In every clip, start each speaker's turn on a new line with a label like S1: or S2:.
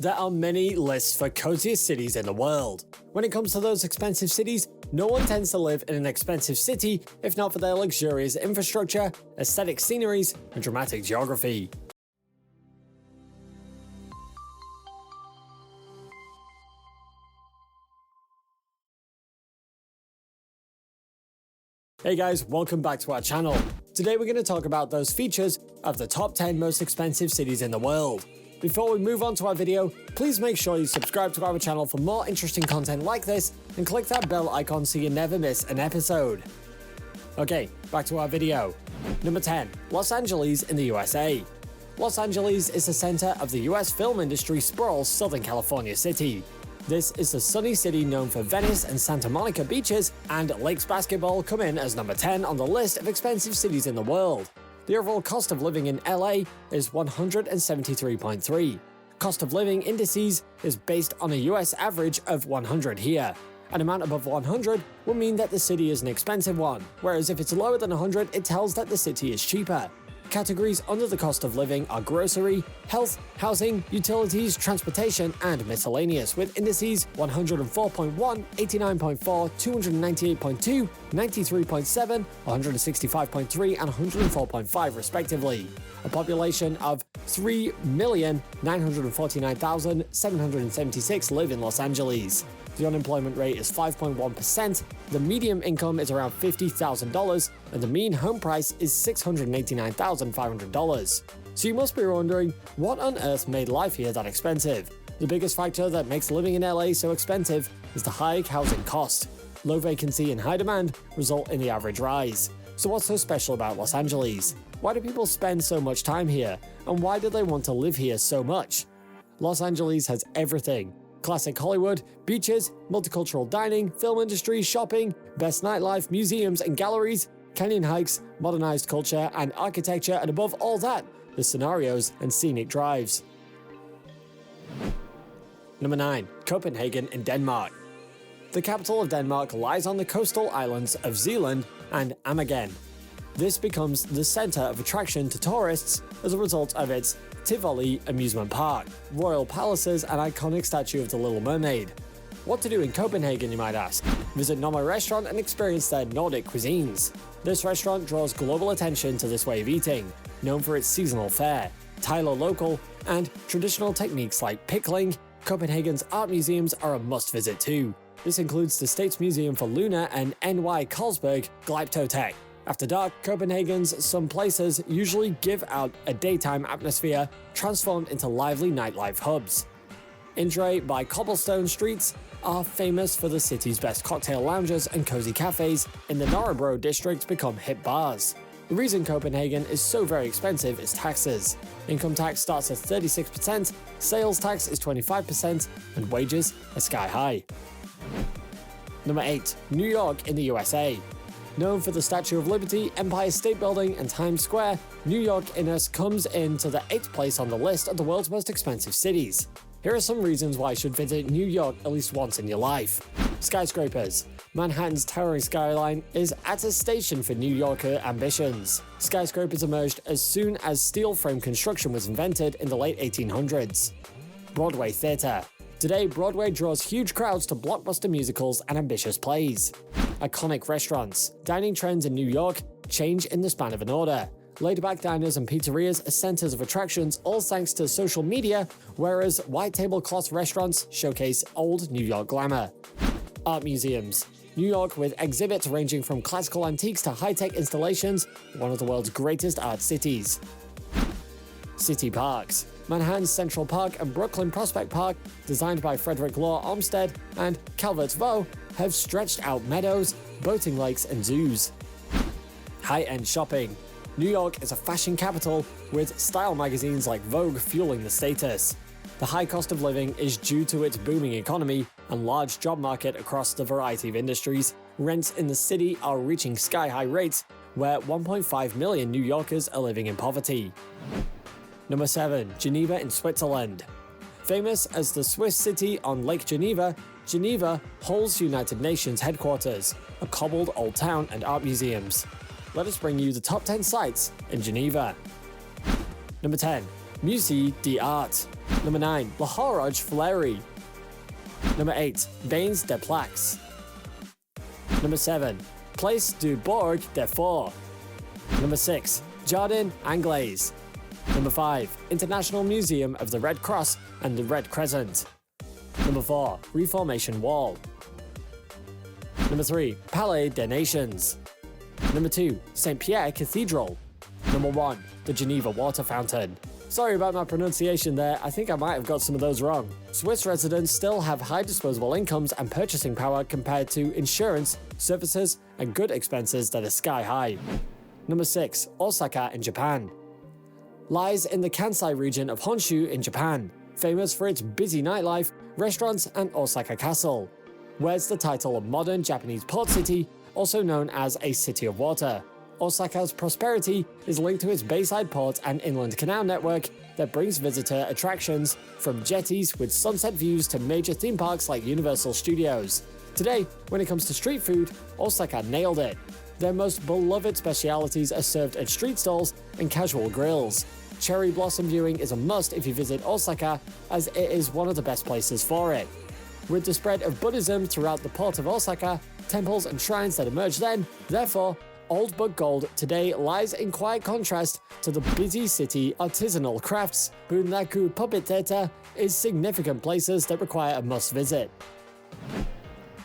S1: There are many lists for coziest cities in the world. When it comes to those expensive cities, no one tends to live in an expensive city if not for their luxurious infrastructure, aesthetic sceneries, and dramatic geography. Hey guys, welcome back to our channel. Today we're going to talk about those features of the top 10 most expensive cities in the world. Before we move on to our video, please make sure you subscribe to our channel for more interesting content like this and click that bell icon so you never miss an episode. Okay, back to our video. Number 10. Los Angeles in the USA. Los Angeles is the center of the US film industry sprawl's Southern California city. This is the sunny city known for Venice and Santa Monica beaches, and Lakes basketball come in as number 10 on the list of expensive cities in the world. The overall cost of living in LA is $173.3. Cost of living indices is based on a US average of 100 here. An amount above 100 will mean that the city is an expensive one, whereas if it's lower than 100, it tells that the city is cheaper. Categories under the cost of living are grocery, health, housing, utilities, transportation, and miscellaneous, with indices 104.1, 89.4, 298.2, 93.7, 165.3, and 104.5 respectively. A population of 3,949,776 live in Los Angeles. The unemployment rate is 5.1%, the median income is around $50,000, and the mean home price is $689,500. So you must be wondering, what on earth made life here that expensive? The biggest factor that makes living in LA so expensive is the high housing cost. Low vacancy and high demand result in the average rise. So what's so special about Los Angeles? Why do people spend so much time here? And why do they want to live here so much? Los Angeles has everything. Classic Hollywood, beaches, multicultural dining, film industry, shopping, best nightlife, museums and galleries, canyon hikes, modernized culture and architecture, and above all that, the scenarios and scenic drives. Number 9. Copenhagen in Denmark. The capital of Denmark lies on the coastal islands of Zealand and Amager. This becomes the center of attraction to tourists as a result of its Tivoli amusement park, royal palaces, and iconic statue of the Little Mermaid. What to do in Copenhagen, you might ask? Visit Noma restaurant and experience their Nordic cuisines. This restaurant draws global attention to this way of eating, known for its seasonal fare, Tyler local, and traditional techniques like pickling. Copenhagen's art museums are a must-visit too. This includes the States Museum for Lunar and NY Carlsberg Glyptotek. After dark, Copenhagen's some places usually give out a daytime atmosphere transformed into lively nightlife hubs. Indre by cobblestone streets are famous for the city's best cocktail lounges, and cozy cafes in the Nørrebro district become hip bars. The reason Copenhagen is so very expensive is taxes. Income tax starts at 36%, sales tax is 25%, and wages are sky high. Number 8. New York in the USA. Known for the Statue of Liberty, Empire State Building, and Times Square, New York-ness comes into the 8th place on the list of the world's most expensive cities. Here are some reasons why you should visit New York at least once in your life. Skyscrapers. Manhattan's towering skyline is at a station for New Yorker ambitions. Skyscrapers emerged as soon as steel frame construction was invented in the late 1800s. Broadway theater. Today, Broadway draws huge crowds to blockbuster musicals and ambitious plays. Iconic restaurants. Dining trends in New York change in the span of an order. Laid-back diners and pizzerias are centers of attractions, all thanks to social media, whereas white tablecloth restaurants showcase old New York glamour. Art museums. New York, with exhibits ranging from classical antiques to high-tech installations, one of the world's greatest art cities. City parks. Manhattan's Central Park and Brooklyn Prospect Park, designed by Frederick Law Olmsted and Calvert Vaux, have stretched out meadows, boating lakes, and zoos. High-end shopping. New York is a fashion capital, with style magazines like Vogue fueling the status. The high cost of living is due to its booming economy and large job market across the variety of industries. Rents in the city are reaching sky-high rates, where 1.5 million New Yorkers are living in poverty. Number 7. Geneva in Switzerland. Famous as the Swiss city on Lake Geneva, Geneva holds United Nations headquarters, a cobbled old town, and art museums. Let us bring you the top 10 sites in Geneva. Number 10. Musée d'Art. Number 9. La Horloge Fleury. Number 8. Bains des Plaques. Number 7. Place du Bourg des Forts. Number 6. Jardin Anglais. Number 5. International Museum of the Red Cross and the Red Crescent. Number 4. Reformation Wall. Number 3. Palais des Nations. Number 2. St. Pierre Cathedral. Number 1. The Geneva Water Fountain. Sorry about my pronunciation there, I think I might have got some of those wrong. Swiss residents still have high disposable incomes and purchasing power compared to insurance, services, and good expenses that are sky high. Number 6. Osaka in Japan. Lies in the Kansai region of Honshu in Japan, famous for its busy nightlife, restaurants, and Osaka Castle. Wears the title of modern Japanese port city, also known as a city of water. Osaka's prosperity is linked to its bayside port and inland canal network that brings visitor attractions from jetties with sunset views to major theme parks like Universal Studios. Today, when it comes to street food, Osaka nailed it. Their most beloved specialities are served at street stalls and casual grills. Cherry blossom viewing is a must if you visit Osaka, as it is one of the best places for it. With the spread of Buddhism throughout the port of Osaka, temples and shrines that emerged then, therefore, old but gold today lies in quiet contrast to the busy city artisanal crafts. Bunraku Puppet Theatre is significant places that require a must visit.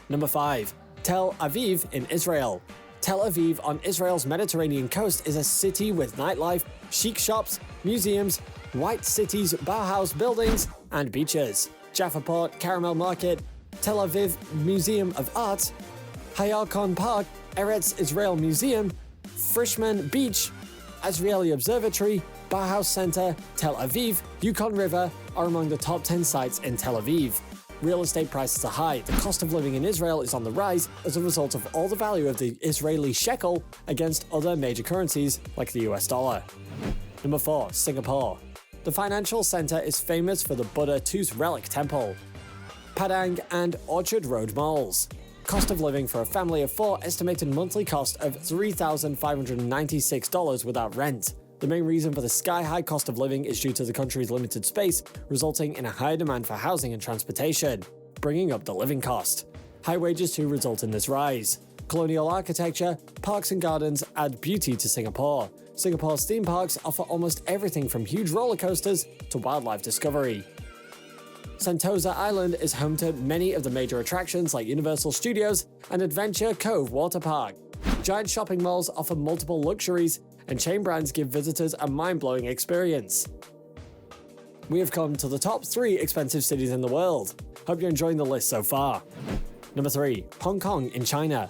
S1: Number 5. Tel Aviv in Israel. Tel Aviv on Israel's Mediterranean coast is a city with nightlife, chic shops, museums, white cities, Bauhaus buildings, and beaches. Jaffa Port, Caramel Market, Tel Aviv Museum of Art, Hayarkon Park, Eretz Israel Museum, Frishman Beach, Azrieli Observatory, Bauhaus Center, Tel Aviv, Yukon River are among the top 10 sites in Tel Aviv. Real estate prices are high. The cost of living in Israel is on the rise as a result of all the value of the Israeli shekel against other major currencies like the US dollar. Number 4. Singapore. The financial center is famous for the Buddha Tooth Relic Temple, Padang and Orchard Road malls. Cost of living for a family of 4 estimated monthly cost of $3,596 without rent. The main reason for the sky-high cost of living is due to the country's limited space, resulting in a higher demand for housing and transportation, bringing up the living cost. High wages too result in this rise. Colonial architecture, parks and gardens add beauty to Singapore. Singapore's theme parks offer almost everything from huge roller coasters to wildlife discovery. Sentosa Island is home to many of the major attractions like Universal Studios and Adventure Cove Water Park. Giant shopping malls offer multiple luxuries, and chain brands give visitors a mind-blowing experience. We have come to the top 3 expensive cities in the world. Hope you're enjoying the list so far. Number 3. Hong Kong in China.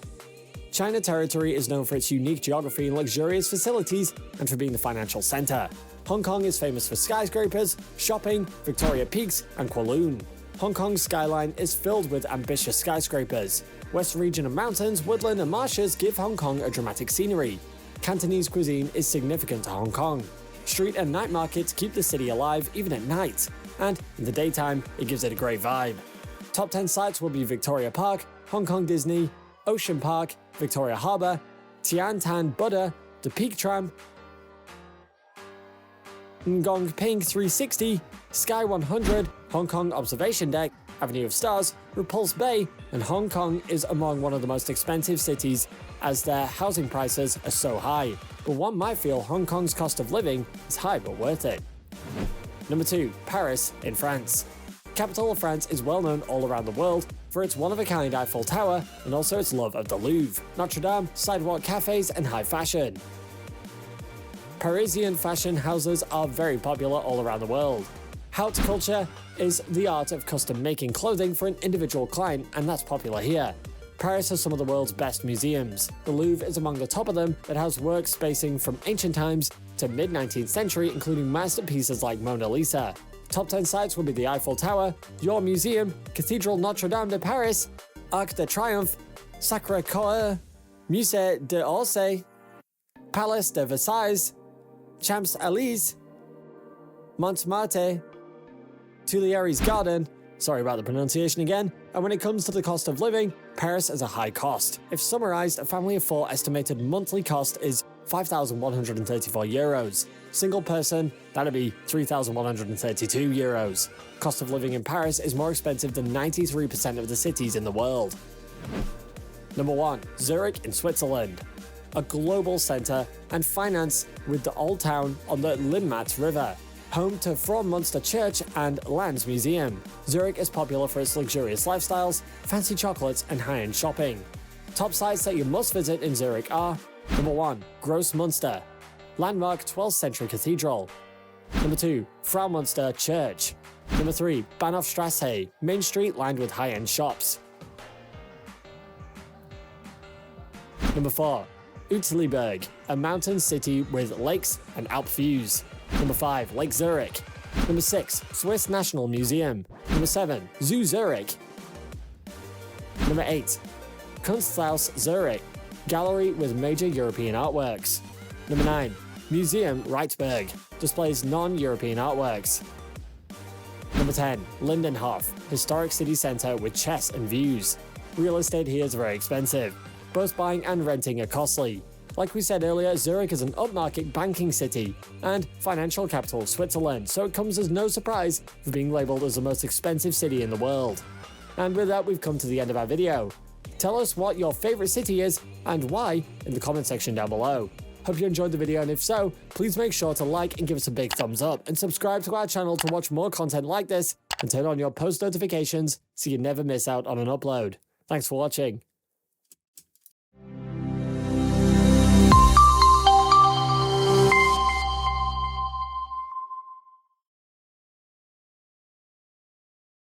S1: China Territory is known for its unique geography and luxurious facilities, and for being the financial center. Hong Kong is famous for skyscrapers, shopping, Victoria Peaks, and Kowloon. Hong Kong's skyline is filled with ambitious skyscrapers. West region of mountains, woodland, and marshes give Hong Kong a dramatic scenery. Cantonese cuisine is significant to Hong Kong. Street and night markets keep the city alive even at night, and in the daytime, it gives it a great vibe. Top 10 sites will be Victoria Park, Hong Kong Disney, Ocean Park, Victoria Harbour, Tian Tan Buddha, the Peak Tram, Ngong Ping 360, Sky 100, Hong Kong Observation Deck, Avenue of Stars, Repulse Bay, and Hong Kong is among one of the most expensive cities as their housing prices are so high. But one might feel Hong Kong's cost of living is high but worth it. Number 2. Paris in France. Capital of France is well known all around the world for its one-of-a-kind Eiffel Tower and also its love of the Louvre, Notre Dame, sidewalk cafes, and high fashion. Parisian fashion houses are very popular all around the world. Haute couture is the art of custom-making clothing for an individual client, and that's popular here. Paris has some of the world's best museums. The Louvre is among the top of them that has works spacing from ancient times to mid-19th century, including masterpieces like Mona Lisa. Top 10 sites will be the Eiffel Tower, Your Museum, Cathedral Notre Dame de Paris, Arc de Triomphe, Sacré-Cœur, Musée d'Orsay, Palace de Versailles, Champs-Élysées, Montmartre, Tuileries Garden, sorry about the pronunciation again, and when it comes to the cost of living, Paris is a high cost. If summarized, a family of 4 estimated monthly cost is 5,134 euros. Single person, that'd be 3,132 euros. Cost of living in Paris is more expensive than 93% of the cities in the world. Number 1. Zurich in Switzerland. A global centre and finance with the Old Town on the Limmat River. Home to Fraumünster Church and Lands Museum. Zurich is popular for its luxurious lifestyles, fancy chocolates and high-end shopping. Top sites that you must visit in Zurich are: Number 1. Grossmünster. Landmark 12th century cathedral. Number 2. Fraumünster Church. Number 3. Bahnhofstrasse, main street lined with high-end shops. Number 4. Uetliberg, a mountain city with lakes and Alp views. Number 5. Lake Zurich. Number 6. Swiss National Museum. Number 7. Zoo Zurich. Number 8. Kunsthaus Zurich, gallery with major European artworks. Number 9. Museum Reitberg, displays non-European artworks. Number 10. Lindenhof, historic city centre with chess and views. Real estate here is very expensive. Both buying and renting are costly. Like we said earlier, Zurich is an upmarket banking city and financial capital of Switzerland, so it comes as no surprise for being labelled as the most expensive city in the world. And with that, we've come to the end of our video. Tell us what your favourite city is and why in the comment section down below. Hope you enjoyed the video, and if so, please make sure to like and give us a big thumbs up, and subscribe to our channel to watch more content like this, and turn on your post notifications so you never miss out on an upload. Thanks for watching.